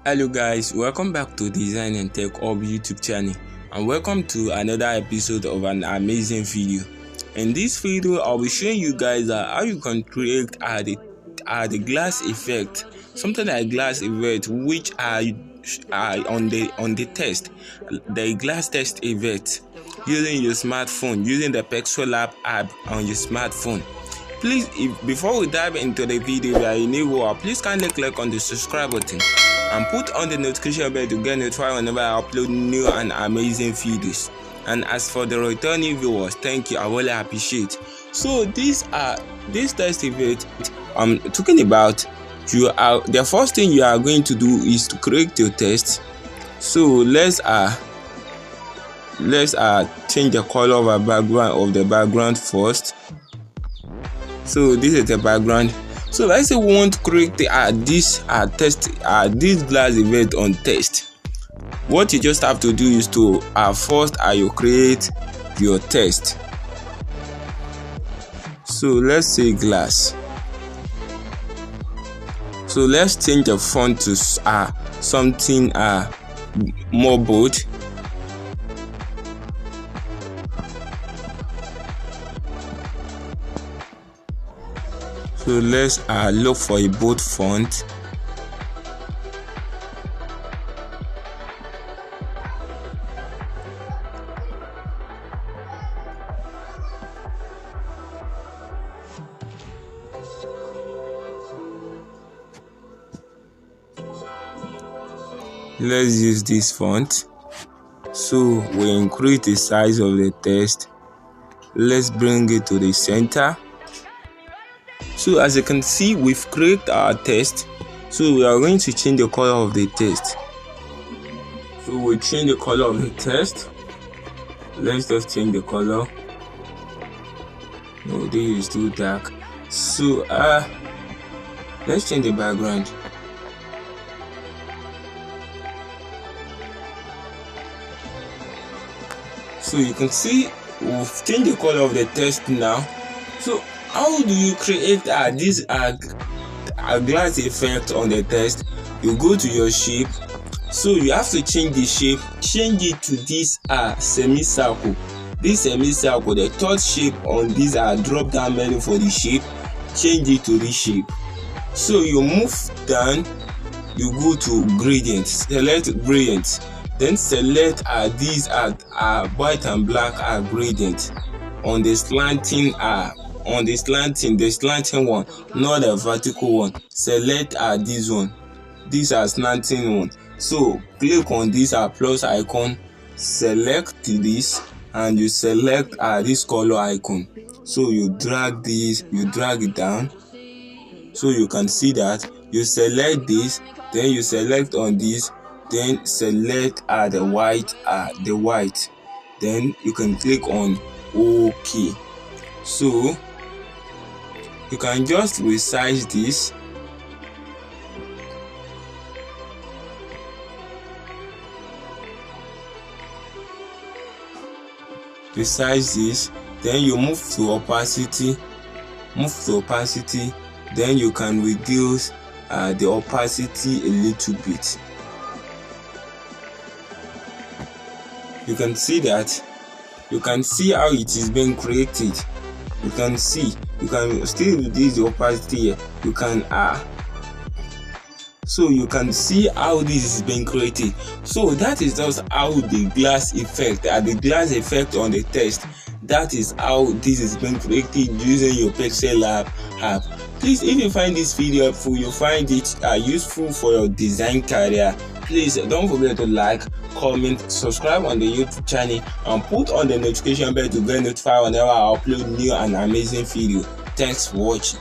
Hello guys, welcome back to Design and Tech Hub YouTube channel, and welcome to another episode of an amazing video. In this video, I'll be showing you guys how you can create the glass effect, something like glass effect, which are on the test, the glass test effect, using your smartphone, using the Pixellab app on your smartphone. Please, before we dive into the video, if you are new, please kindly click on the subscribe button and put on the notification bell to get notified whenever I upload new and amazing videos. And as for the returning viewers, thank you, I really appreciate. So this test event I'm talking about, the first thing you are going to do is to create your test. So let's change the color of the background first. So this is the background. So let's say we want to create this glass event on test. What you just have to do is to first you create your test. So let's say glass. So let's change the font to something more bold. So let's look for a bold font. Let's use this font. So we increase the size of the text. Let's bring it to the center. So as you can see, we've created our text. So we are going to change the color of the text. So we change the color of the text. Let's just change the color. No, this is too dark. So let's change the background. So you can see we've changed the color of the text now. So how do you create this glass effect on the text? You go to your shape. So you have to change the shape, change it to this semicircle. This semicircle, the third shape on this drop down menu for the shape, change it to this shape. So you move down, you go to gradient, select gradient, then select these white and black gradient on the slanting the slanting one, not the vertical one. Select this one, these are slanting one. So click on this plus icon, select this, and you select this color icon. So you drag this, you drag it down, so you can see that. You select this, then you select on this, then select the white, then you can click on OK. So you can just resize this. Resize this, then you move to opacity. Then you can reduce the opacity a little bit. You can see that. You can see how it is being created. You can see, you can still reduce the opacity here. You can so you can see how this is being created. So that is just how the glass effect, the glass effect on the text, that is how this is being created using your Pixellab app. Please, if you find this video helpful, you find it useful for your design career, please don't forget to like, comment, subscribe on the YouTube channel, and put on the notification bell to get notified whenever I upload new and amazing video. Thanks for watching.